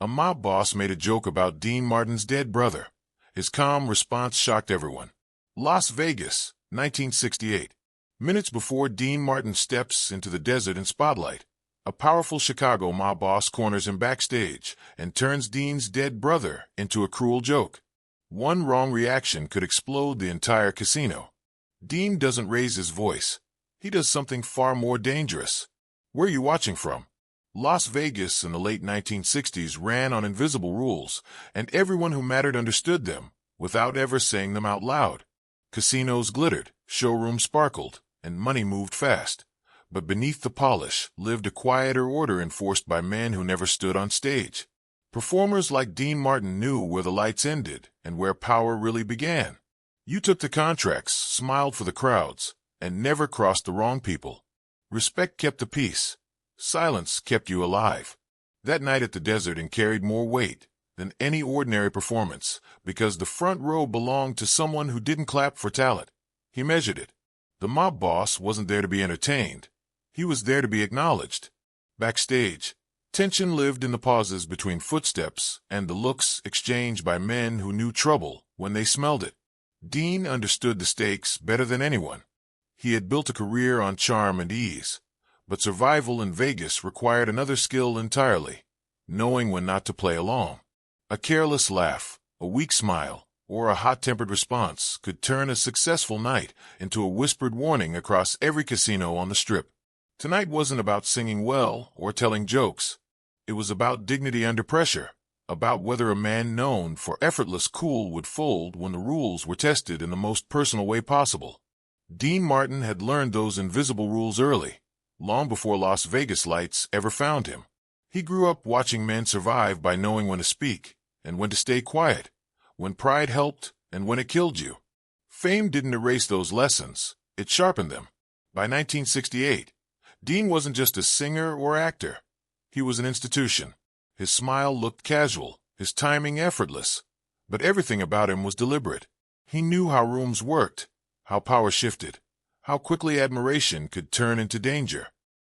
A mob boss made a joke about Dean Martin's dead brother. His calm response shocked everyone. Las Vegas, 1968. Minutes before Dean Martin steps into the desert in spotlight, a powerful Chicago mob boss corners him backstage and turns Dean's dead brother into a cruel joke. One wrong reaction could explode the entire casino. Dean doesn't raise his voice. He does something far more dangerous. Where are you watching from? Las Vegas in the late 1960s ran on invisible rules, and everyone who mattered understood them, without ever saying them out loud. Casinos glittered, showrooms sparkled, and money moved fast. But beneath the polish lived a quieter order enforced by men who never stood on stage. Performers like Dean Martin knew where the lights ended and where power really began. You took the contracts, smiled for the crowds, and never crossed the wrong people. Respect kept the peace. Silence kept you alive. That night at the desert carried more weight than any ordinary performance, because the front row belonged to someone who didn't clap for talent. He measured it. The mob boss wasn't there to be entertained. He was there to be acknowledged. Backstage, tension lived in the pauses between footsteps and the looks exchanged by men who knew trouble when they smelled it. Dean understood the stakes better than anyone. He had built a career on charm and ease. But survival in Vegas required another skill entirely, knowing when not to play along. A careless laugh, a weak smile, or a hot-tempered response could turn a successful night into a whispered warning across every casino on the Strip. Tonight wasn't about singing well or telling jokes. It was about dignity under pressure, about whether a man known for effortless cool would fold when the rules were tested in the most personal way possible. Dean Martin had learned those invisible rules early, long before Las Vegas lights ever found him. He grew up watching men survive by knowing when to speak and when to stay quiet, when pride helped and when it killed you. Fame didn't erase those lessons, it sharpened them. By 1968, Dean wasn't just a singer or actor. He was an institution. His smile looked casual, his timing effortless, but everything about him was deliberate. He knew how rooms worked, how power shifted, how quickly admiration could turn into danger.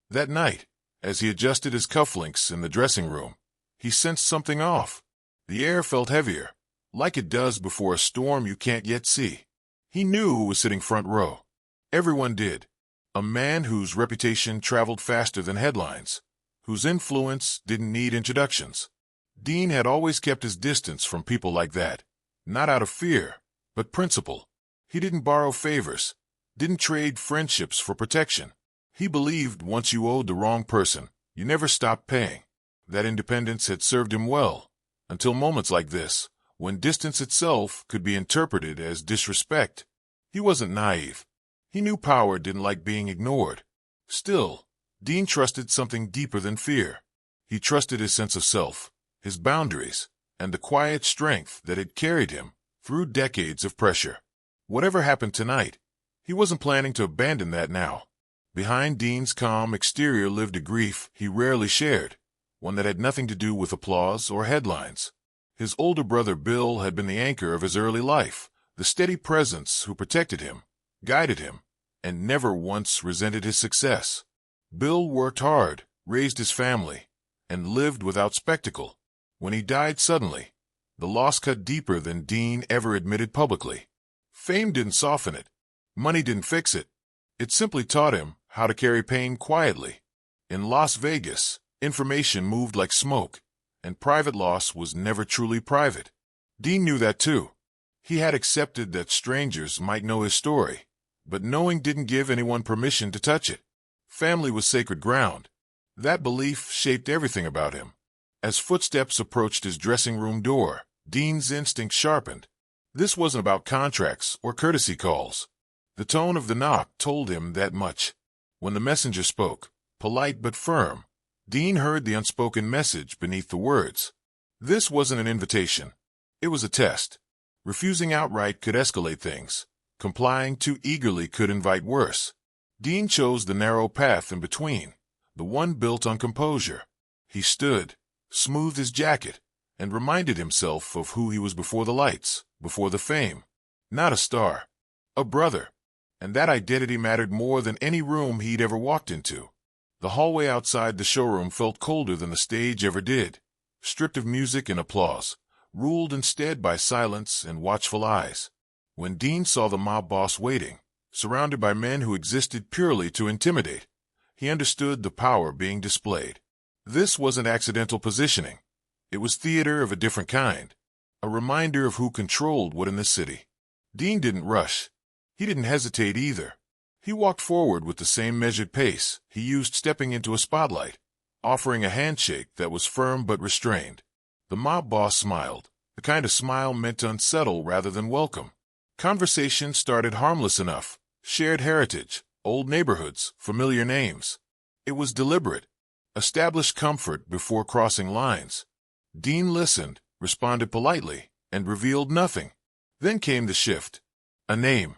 That night, as he adjusted his cufflinks in the dressing room, he sensed something off. The air felt heavier, like it does before a storm you can't yet see. He knew who was sitting front row. Everyone did. A man whose reputation traveled faster than headlines, whose influence didn't need introductions. Dean had always kept his distance from people like that, not out of fear, but principle. He didn't borrow favors, didn't trade friendships for protection. He believed once you owed the wrong person, you never stopped paying. That independence had served him well, until moments like this, when distance itself could be interpreted as disrespect. He wasn't naive. He knew power didn't like being ignored. Still, Dean trusted something deeper than fear. He trusted his sense of self, his boundaries, and the quiet strength that had carried him through decades of pressure. Whatever happened tonight, he wasn't planning to abandon that now. Behind Dean's calm exterior lived a grief he rarely shared, one that had nothing to do with applause or headlines. His older brother Bill had been the anchor of his early life, the steady presence who protected him, guided him, and never once resented his success. Bill worked hard, raised his family, and lived without spectacle. When he died suddenly, the loss cut deeper than Dean ever admitted publicly. Fame didn't soften it. Money didn't fix it. It simply taught him how to carry pain quietly. In Las Vegas, information moved like smoke, and private loss was never truly private. Dean knew that too. He had accepted that strangers might know his story, but knowing didn't give anyone permission to touch it. Family was sacred ground. That belief shaped everything about him. As footsteps approached his dressing room door, Dean's instinct sharpened. This wasn't about contracts or courtesy calls. The tone of the knock told him that much. When the messenger spoke, polite but firm, Dean heard the unspoken message beneath the words. This wasn't an invitation. It was a test. Refusing outright could escalate things. Complying too eagerly could invite worse. Dean chose the narrow path in between, the one built on composure. He stood, smoothed his jacket, and reminded himself of who he was before the lights, before the fame. Not a star, a brother. And that identity mattered more than any room he'd ever walked into. The hallway outside the showroom felt colder than the stage ever did. stripped of music and applause, ruled instead by silence and watchful eyes. When Dean saw the mob boss waiting, surrounded by men who existed purely to intimidate, he understood the power being displayed. This wasn't accidental positioning. It was theater of a different kind, a reminder of who controlled what in the city. Dean didn't rush. He didn't hesitate either. He walked forward with the same measured pace he used stepping into a spotlight, offering a handshake that was firm but restrained. The mob boss smiled, the kind of smile meant to unsettle rather than welcome. Conversation started harmless enough. Shared heritage, old neighborhoods, familiar names. It was deliberate. Established comfort before crossing lines. Dean listened, responded politely, and revealed nothing. Then came the shift. A name.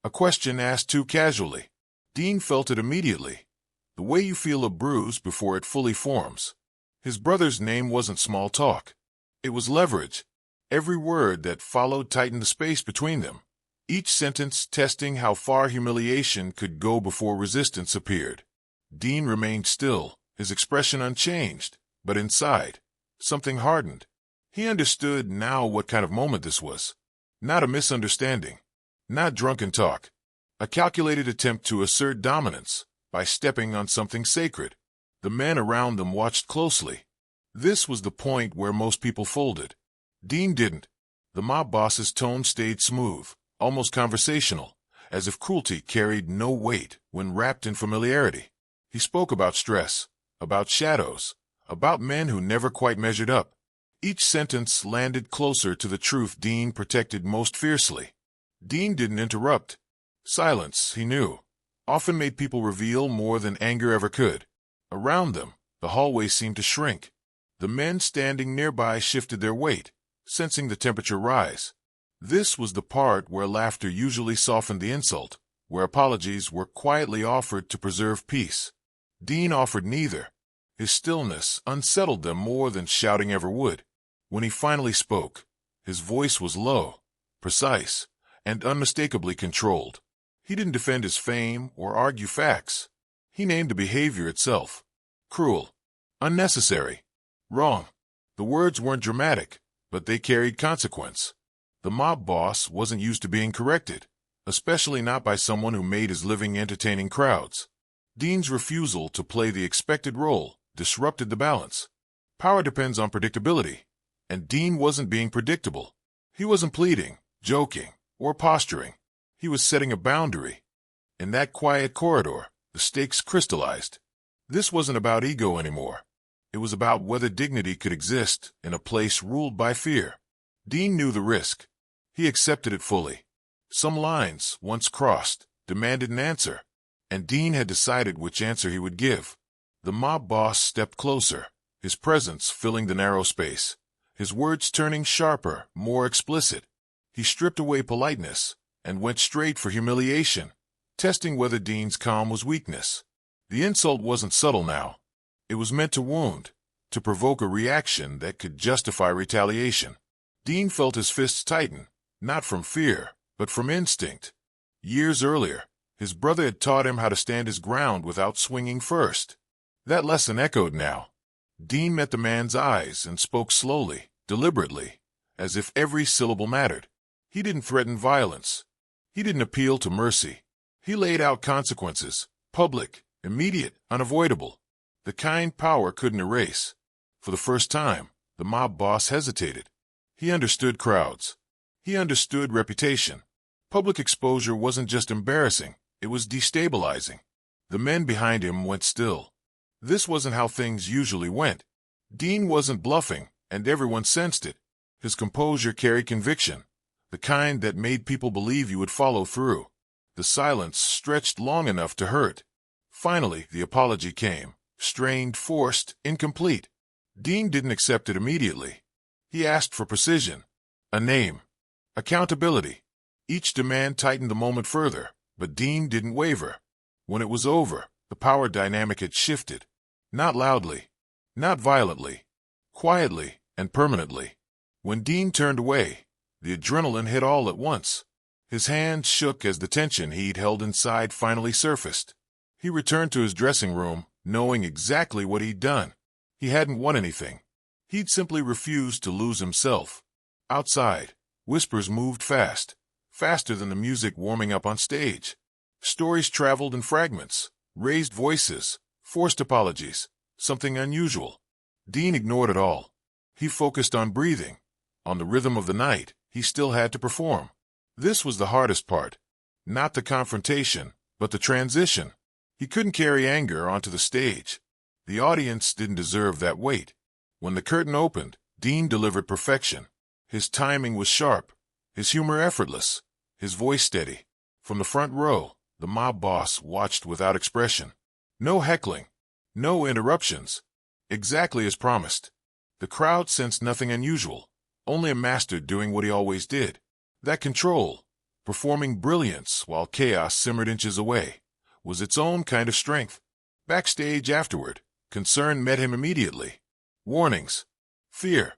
A question asked too casually. Dean felt it immediately. The way you feel a bruise before it fully forms. His brother's name wasn't small talk. It was leverage. Every word that followed tightened the space between them. Each sentence testing how far humiliation could go before resistance appeared. Dean remained still, his expression unchanged, but inside, something hardened. He understood now what kind of moment this was. Not a misunderstanding. Not drunken talk. A calculated attempt to assert dominance by stepping on something sacred. The men around them watched closely. This was the point where most people folded. Dean didn't. The mob boss's tone stayed smooth, almost conversational, as if cruelty carried no weight when wrapped in familiarity. He spoke about stress, about shadows, about men who never quite measured up. Each sentence landed closer to the truth Dean protected most fiercely. Dean didn't interrupt. Silence, he knew, often made people reveal more than anger ever could. Around them, the hallway seemed to shrink. The men standing nearby shifted their weight, sensing the temperature rise. This was the part where laughter usually softened the insult, where apologies were quietly offered to preserve peace. Dean offered neither. His stillness unsettled them more than shouting ever would. When he finally spoke, his voice was low, precise, and unmistakably controlled. He didn't defend his fame or argue facts. He named the behavior itself. Cruel. Unnecessary. Wrong. The words weren't dramatic, but they carried consequence. The mob boss wasn't used to being corrected, especially not by someone who made his living entertaining crowds. Dean's refusal to play the expected role disrupted the balance. Power depends on predictability, and Dean wasn't being predictable. He wasn't pleading, joking, or posturing. He was setting a boundary. In that quiet corridor, the stakes crystallized. This wasn't about ego anymore. It was about whether dignity could exist in a place ruled by fear. Dean knew the risk. He accepted it fully. Some lines, once crossed, demanded an answer, and Dean had decided which answer he would give. The mob boss stepped closer, his presence filling the narrow space, his words turning sharper, more explicit. He stripped away politeness and went straight for humiliation, testing whether Dean's calm was weakness. The insult wasn't subtle now. It was meant to wound, to provoke a reaction that could justify retaliation. Dean felt his fists tighten, not from fear, but from instinct. Years earlier, his brother had taught him how to stand his ground without swinging first. That lesson echoed now. Dean met the man's eyes and spoke slowly, deliberately, as if every syllable mattered. He didn't threaten violence. He didn't appeal to mercy. He laid out consequences, public, immediate, unavoidable, the kind power couldn't erase. For the first time, the mob boss hesitated. He understood crowds. He understood reputation. Public exposure wasn't just embarrassing, it was destabilizing. The men behind him went still. This wasn't how things usually went. Dean wasn't bluffing, and everyone sensed it. His composure carried conviction, the kind that made people believe he would follow through. The silence stretched long enough to hurt. Finally, the apology came, strained, forced, incomplete. Dean didn't accept it immediately. He asked for precision, a name, accountability. Each demand tightened the moment further, but Dean didn't waver. When it was over, the power dynamic had shifted. Not loudly, not violently, quietly and permanently. When Dean turned away, the adrenaline hit all at once. His hands shook as the tension he'd held inside finally surfaced. He returned to his dressing room, knowing exactly what he'd done. He hadn't won anything. He'd simply refused to lose himself. Outside, whispers moved fast, faster than the music warming up on stage. Stories traveled in fragments, raised voices, forced apologies, something unusual. Dean ignored it all. He focused on breathing, on the rhythm of the night he still had to perform. This was the hardest part. Not the confrontation, but the transition. He couldn't carry anger onto the stage. The audience didn't deserve that weight. When the curtain opened, Dean delivered perfection. His timing was sharp, his humor effortless, his voice steady. From the front row, the mob boss watched without expression. No heckling, no interruptions. Exactly as promised. The crowd sensed nothing unusual, only a master doing what he always did. That control, performing brilliance while chaos simmered inches away, was its own kind of strength. Backstage afterward, concern met him immediately. Warnings, fear,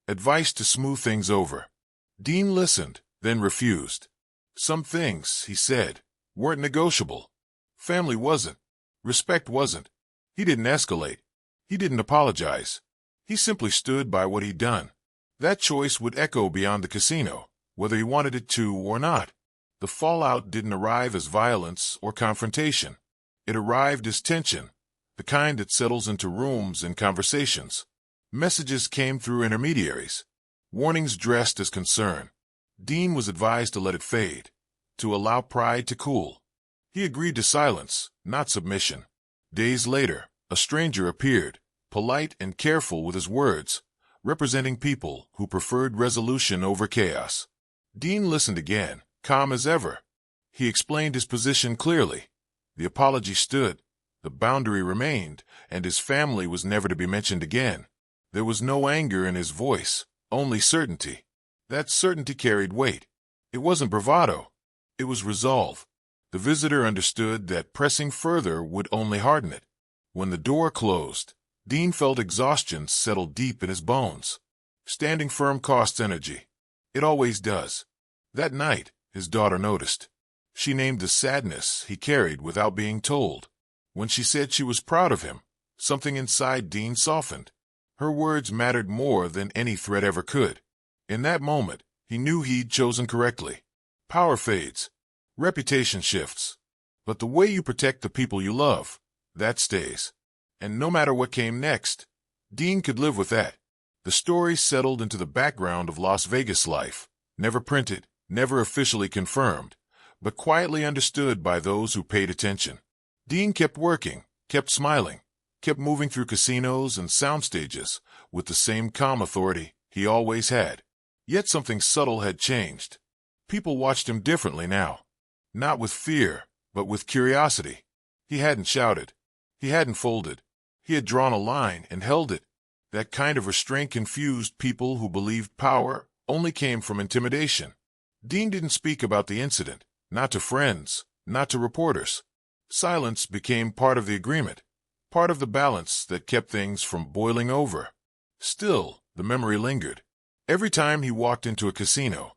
advice to smooth things over. Dean listened, then refused. Some things, he said, weren't negotiable. Family wasn't. Respect wasn't. He didn't escalate. He didn't apologize. He simply stood by what he'd done. That choice would echo beyond the casino, whether he wanted it to or not. The fallout didn't arrive as violence or confrontation. It arrived as tension, the kind that settles into rooms and conversations. Messages came through intermediaries, warnings dressed as concern. Dean was advised to let it fade, to allow pride to cool. He agreed to silence, not submission. Days later, a stranger appeared, polite and careful with his words, representing people who preferred resolution over chaos. Dean listened again, calm as ever. He explained his position clearly. The apology stood, the boundary remained, and his family was never to be mentioned again. There was no anger in his voice, only certainty. That certainty carried weight. It wasn't bravado. It was resolve. The visitor understood that pressing further would only harden it. When the door closed, Dean felt exhaustion settle deep in his bones. Standing firm costs energy. It always does. That night, his daughter noticed. She named the sadness he carried without being told. When she said she was proud of him, something inside Dean softened. Her words mattered more than any threat ever could. In that moment, he knew he'd chosen correctly. Power fades. Reputation shifts. But the way you protect the people you love, that stays. And no matter what came next, Dean could live with that. The story settled into the background of Las Vegas life, never printed, never officially confirmed, but quietly understood by those who paid attention. Dean kept working, kept smiling, kept moving through casinos and sound stages with the same calm authority he always had. Yet something subtle had changed. People watched him differently now. Not with fear, but with curiosity. He hadn't shouted. He hadn't folded. He had drawn a line and held it. That kind of restraint confused people who believed power only came from intimidation. Dean didn't speak about the incident, not to friends, not to reporters. Silence became part of the agreement, part of the balance that kept things from boiling over. Still, the memory lingered. Every time he walked into a casino,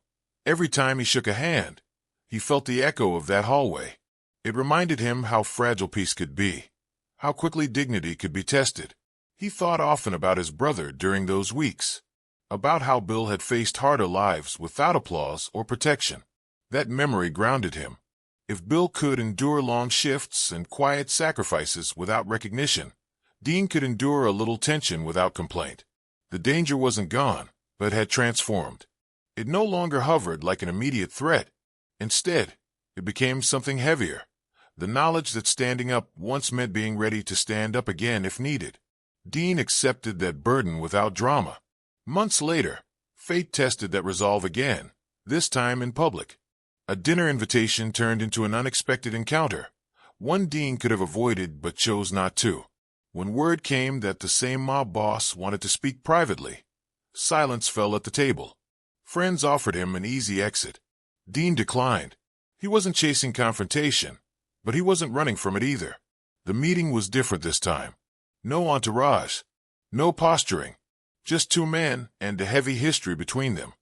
every time he shook a hand, he felt the echo of that hallway. It reminded him how fragile peace could be, how quickly dignity could be tested. He thought often about his brother during those weeks, about how Bill had faced harder lives without applause or protection. That memory grounded him. If Bill could endure long shifts and quiet sacrifices without recognition, Dean could endure a little tension without complaint. The danger wasn't gone, but had transformed. It no longer hovered like an immediate threat. Instead, it became something heavier. The knowledge that standing up once meant being ready to stand up again if needed. Dean accepted that burden without drama. Months later, fate tested that resolve again, this time in public. A dinner invitation turned into an unexpected encounter, one Dean could have avoided but chose not to. When word came that the same mob boss wanted to speak privately, silence fell at the table. Friends offered him an easy exit. Dean declined. He wasn't chasing confrontation, but he wasn't running from it either. The meeting was different this time. No entourage, no posturing, just two men and a heavy history between them.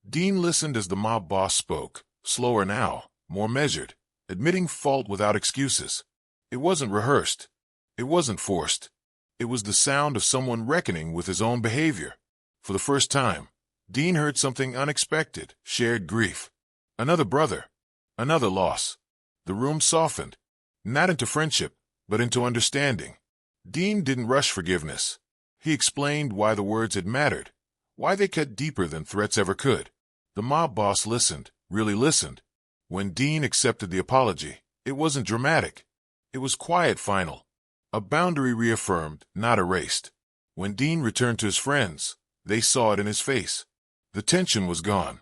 Dean listened as the mob boss spoke, slower now, more measured, admitting fault without excuses. It wasn't rehearsed. It wasn't forced. It was the sound of someone reckoning with his own behavior. For the first time, Dean heard something unexpected: shared grief. Another brother. Another loss. The room softened, not into friendship, but into understanding. Dean didn't rush forgiveness. He explained why the words had mattered, why they cut deeper than threats ever could. The mob boss listened, really listened. When Dean accepted the apology, it wasn't dramatic. It was quiet, final. A boundary reaffirmed, not erased. When Dean returned to his friends, they saw it in his face. The tension was gone.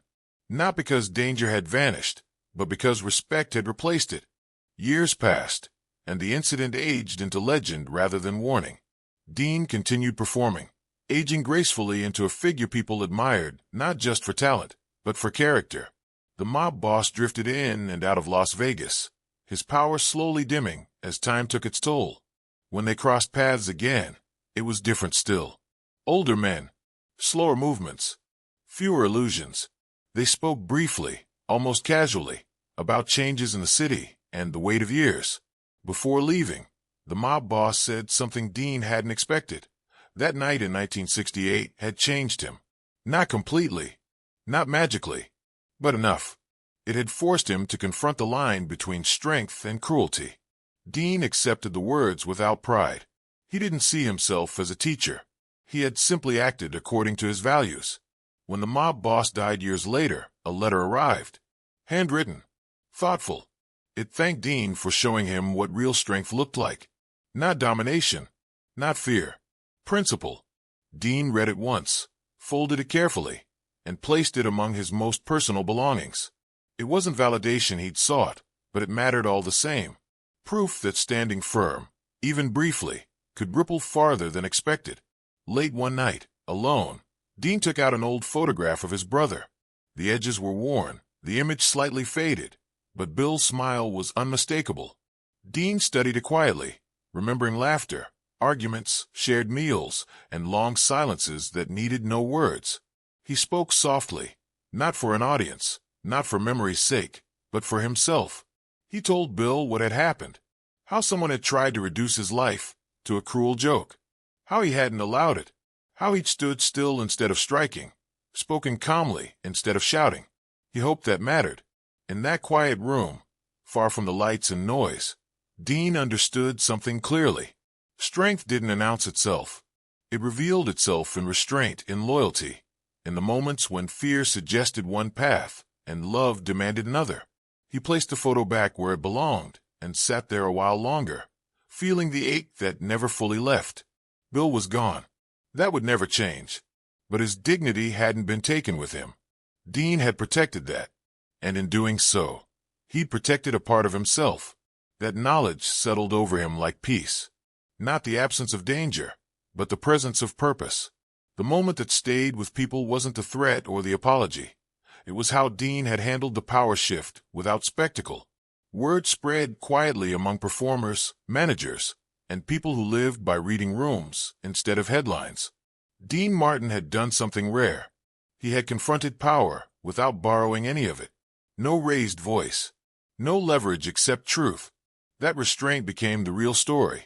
Not because danger had vanished, but because respect had replaced it. Years passed, and the incident aged into legend rather than warning. Dean continued performing, aging gracefully into a figure people admired, not just for talent, but for character. The mob boss drifted in and out of Las Vegas, his power slowly dimming as time took its toll. When they crossed paths again, it was different still. Older men, slower movements, fewer illusions. They spoke briefly, almost casually, about changes in the city and the weight of years. Before leaving, the mob boss said something Dean hadn't expected. That night in 1968 had changed him. Not completely, not magically, but enough. It had forced him to confront the line between strength and cruelty. Dean accepted the words without pride. He didn't see himself as a teacher. He had simply acted according to his values. When the mob boss died years later, a letter arrived. Handwritten. Thoughtful. It thanked Dean for showing him what real strength looked like. Not domination. Not fear. Principle. Dean read it once, folded it carefully, and placed it among his most personal belongings. It wasn't validation he'd sought, but it mattered all the same. Proof that standing firm, even briefly, could ripple farther than expected. Late one night, alone, Dean took out an old photograph of his brother. The edges were worn, the image slightly faded, but Bill's smile was unmistakable. Dean studied it quietly, remembering laughter, arguments, shared meals, and long silences that needed no words. He spoke softly, not for an audience, not for memory's sake, but for himself. He told Bill what had happened, how someone had tried to reduce his life to a cruel joke, how he hadn't allowed it, how he'd stood still instead of striking, spoken calmly instead of shouting. He hoped that mattered. In that quiet room, far from the lights and noise, Dean understood something clearly. Strength didn't announce itself. It revealed itself in restraint, in loyalty, in the moments when fear suggested one path and love demanded another. He placed the photo back where it belonged and sat there a while longer, feeling the ache that never fully left. Bill was gone. That would never change. But his dignity hadn't been taken with him. Dean had protected that, and in doing so, he'd protected a part of himself. That knowledge settled over him like peace. Not the absence of danger, but the presence of purpose. The moment that stayed with people wasn't the threat or the apology. It was how Dean had handled the power shift without spectacle. Word spread quietly among performers, managers, and people who lived by reading rooms instead of headlines. Dean Martin had done something rare. He had confronted power without borrowing any of it. No raised voice. No leverage except truth. That restraint became the real story.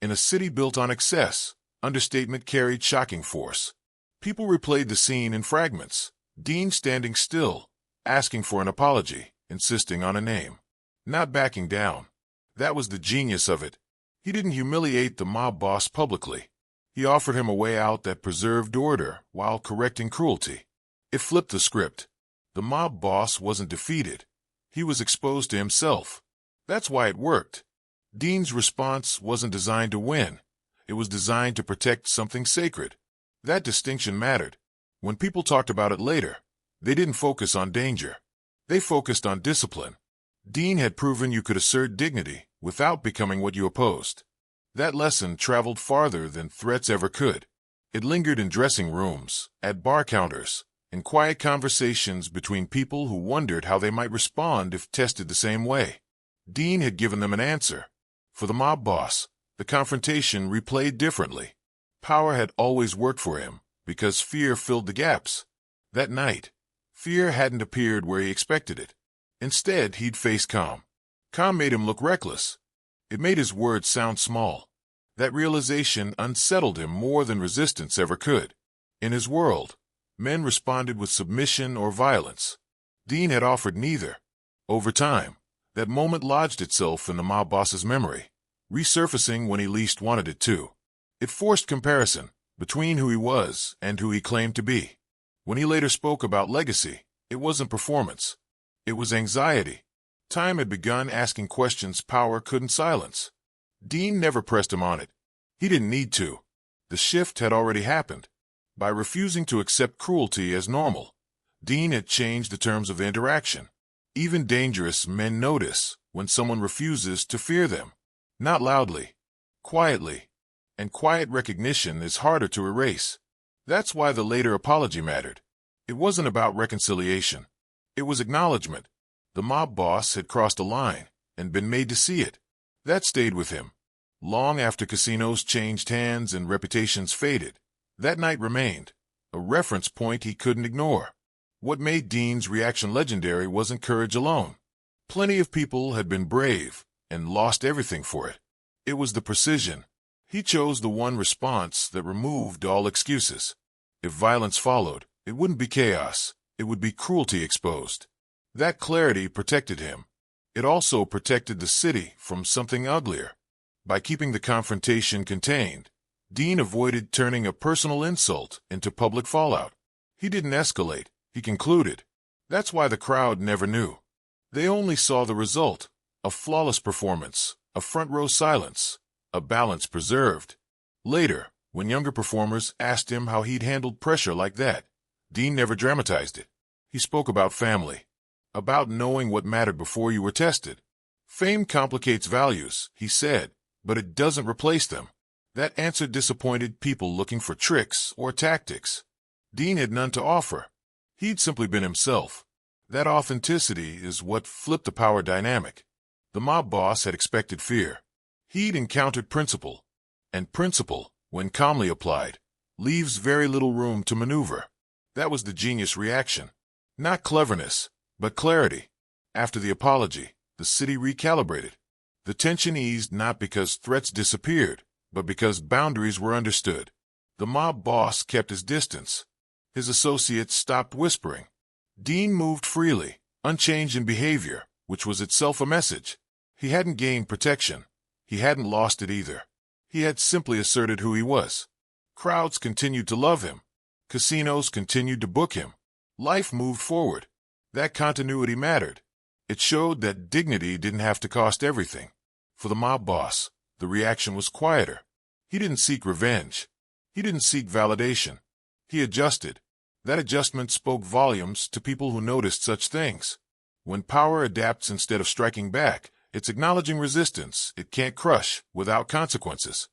In a city built on excess, understatement carried shocking force. People replayed the scene in fragments. Dean standing still, asking for an apology, insisting on a name. Not backing down. That was the genius of it. He didn't humiliate the mob boss publicly. He offered him a way out that preserved order while correcting cruelty. It flipped the script. The mob boss wasn't defeated. He was exposed to himself. That's why it worked. Dean's response wasn't designed to win. It was designed to protect something sacred. That distinction mattered. When people talked about it later, they didn't focus on danger. They focused on discipline. Dean had proven you could assert dignity without becoming what you opposed. That lesson traveled farther than threats ever could. It lingered in dressing rooms, at bar counters, in quiet conversations between people who wondered how they might respond if tested the same way. Dean had given them an answer. For the mob boss, the confrontation replayed differently. Power had always worked for him, because fear filled the gaps. That night, fear hadn't appeared where he expected it. Instead, he'd faced calm. Calm made him look reckless. It made his words sound small. That realization unsettled him more than resistance ever could. In his world, men responded with submission or violence. Dean had offered neither. Over time, that moment lodged itself in the mob boss's memory, resurfacing when he least wanted it to. It forced comparison between who he was and who he claimed to be. When he later spoke about legacy, it wasn't performance. It was anxiety. Time had begun asking questions power couldn't silence. Dean never pressed him on it. He didn't need to. The shift had already happened. By refusing to accept cruelty as normal, Dean had changed the terms of interaction. Even dangerous men notice when someone refuses to fear them. Not loudly, quietly. And quiet recognition is harder to erase. That's why the later apology mattered. It wasn't about reconciliation. It was acknowledgement. The mob boss had crossed a line and been made to see it. That stayed with him. Long after casinos changed hands and reputations faded, that night remained, a reference point he couldn't ignore. What made Dean's reaction legendary wasn't courage alone. Plenty of people had been brave and lost everything for it. It was the precision. He chose the one response that removed all excuses. If violence followed, it wouldn't be chaos. It would be cruelty exposed. That clarity protected him. It also protected the city from something uglier. By keeping the confrontation contained, Dean avoided turning a personal insult into public fallout. He didn't escalate, he concluded. That's why the crowd never knew. They only saw the result, a flawless performance, a front-row silence, a balance preserved. Later, when younger performers asked him how he'd handled pressure like that, Dean never dramatized it. He spoke about family, about knowing what mattered before you were tested. Fame complicates values, he said, but it doesn't replace them. That answer disappointed people looking for tricks or tactics. Dean had none to offer. He'd simply been himself. That authenticity is what flipped the power dynamic. The mob boss had expected fear. He'd encountered principle. And principle, when calmly applied, leaves very little room to maneuver. That was the genius reaction. Not cleverness, but clarity. After the apology, the city recalibrated. The tension eased not because threats disappeared, but because boundaries were understood. The mob boss kept his distance. His associates stopped whispering. Dean moved freely, unchanged in behavior, which was itself a message. He hadn't gained protection. He hadn't lost it either. He had simply asserted who he was. Crowds continued to love him. Casinos continued to book him. Life moved forward. That continuity mattered. It showed that dignity didn't have to cost everything. For the mob boss, the reaction was quieter. He didn't seek revenge. He didn't seek validation. He adjusted. That adjustment spoke volumes to people who noticed such things. When power adapts instead of striking back, it's acknowledging resistance it can't crush without consequences.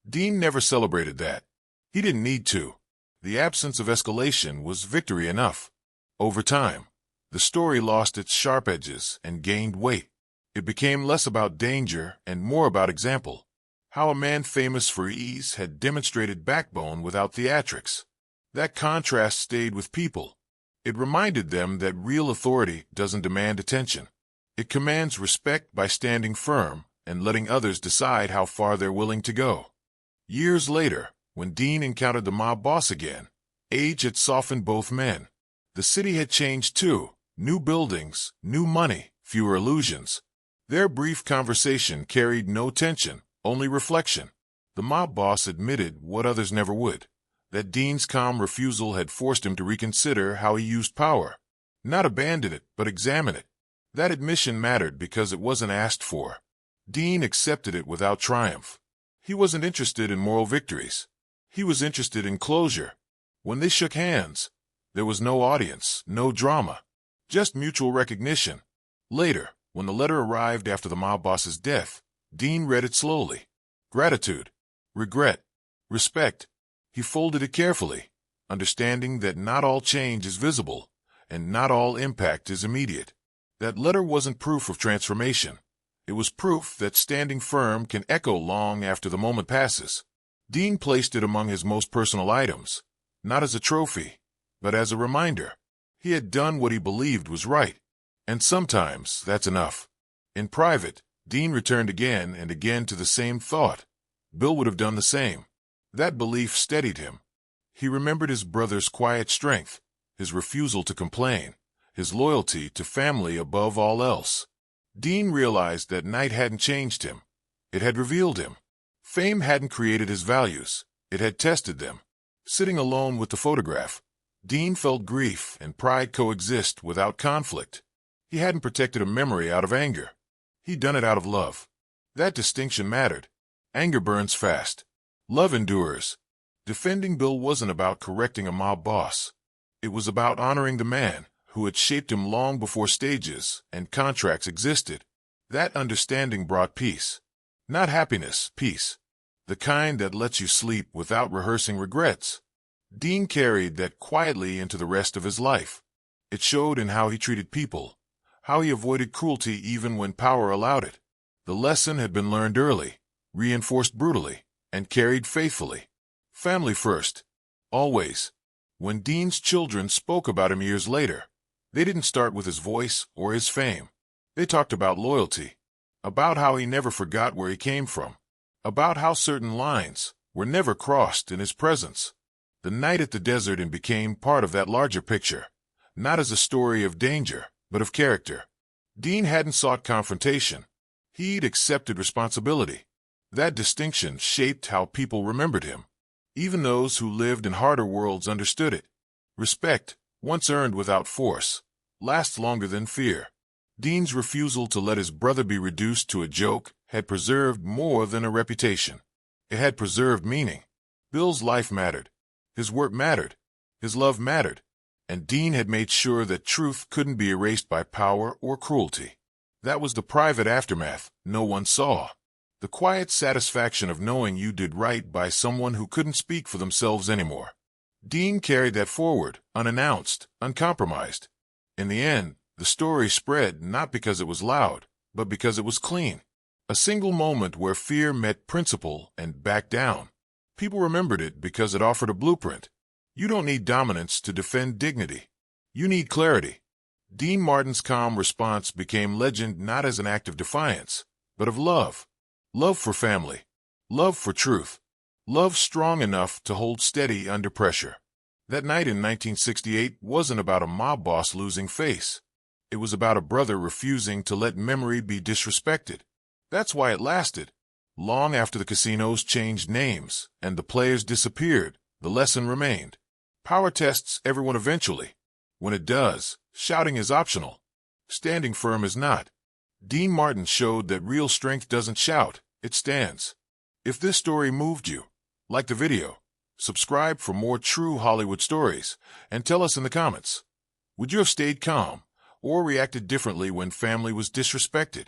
Dean never celebrated that. He didn't need to. The absence of escalation was victory enough. Over time, the story lost its sharp edges and gained weight. It became less about danger and more about example. How a man famous for ease had demonstrated backbone without theatrics. That contrast stayed with people. It reminded them that real authority doesn't demand attention. It commands respect by standing firm and letting others decide how far they're willing to go. Years later, when Dean encountered the mob boss again, age had softened both men. The city had changed too. New buildings, new money, fewer illusions. Their brief conversation carried no tension, only reflection. The mob boss admitted what others never would, that Dean's calm refusal had forced him to reconsider how he used power. Not abandon it, but examine it. That admission mattered because it wasn't asked for. Dean accepted it without triumph. He wasn't interested in moral victories. He was interested in closure. When they shook hands, there was no audience, no drama, just mutual recognition. Later, when the letter arrived after the mob boss's death, Dean read it slowly. Gratitude, regret, respect. He folded it carefully, understanding that not all change is visible and not all impact is immediate. That letter wasn't proof of transformation. It was proof that standing firm can echo long after the moment passes. Dean placed it among his most personal items, not as a trophy, but as a reminder. He had done what he believed was right, and sometimes that's enough. In private, Dean returned again and again to the same thought. Bill would have done the same. That belief steadied him. He remembered his brother's quiet strength, his refusal to complain, his loyalty to family above all else. Dean realized that night hadn't changed him. It had revealed him. Fame hadn't created his values. It had tested them. Sitting alone with the photograph, Dean felt grief and pride coexist without conflict. He hadn't protected a memory out of anger. He'd done it out of love. That distinction mattered. Anger burns fast. Love endures. Defending Bill wasn't about correcting a mob boss. It was about honoring the man who had shaped him long before stages and contracts existed. That understanding brought peace. Not happiness, peace. The kind that lets you sleep without rehearsing regrets. Dean carried that quietly into the rest of his life. It showed in how he treated people, how he avoided cruelty even when power allowed it. The lesson had been learned early, reinforced brutally, and carried faithfully. Family first. Always. When Dean's children spoke about him years later, they didn't start with his voice or his fame. They talked about loyalty, about how he never forgot where he came from, about how certain lines were never crossed in his presence. The night at the desert and became part of that larger picture, not as a story of danger, but of character. Dean hadn't sought confrontation. He'd accepted responsibility. That distinction shaped how people remembered him. Even those who lived in harder worlds understood it. Respect, once earned without force, lasts longer than fear. Dean's refusal to let his brother be reduced to a joke had preserved more than a reputation. It had preserved meaning. Bill's life mattered. His work mattered. His love mattered. And Dean had made sure that truth couldn't be erased by power or cruelty. That was the private aftermath no one saw. The quiet satisfaction of knowing you did right by someone who couldn't speak for themselves anymore. Dean carried that forward, unannounced, uncompromised. In the end, the story spread not because it was loud, but because it was clean. A single moment where fear met principle and backed down. People remembered it because it offered a blueprint. You don't need dominance to defend dignity. You need clarity. Dean Martin's calm response became legend not as an act of defiance, but of love. Love for family. Love for truth. Love strong enough to hold steady under pressure. That night in 1968 wasn't about a mob boss losing face. It was about a brother refusing to let memory be disrespected. That's why it lasted. Long after the casinos changed names and the players disappeared, the lesson remained. Power tests everyone eventually. When it does, shouting is optional. Standing firm is not. Dean Martin showed that real strength doesn't shout, it stands. If this story moved you, like the video, subscribe for more true Hollywood stories, and tell us in the comments. Would you have stayed calm, or reacted differently when family was disrespected?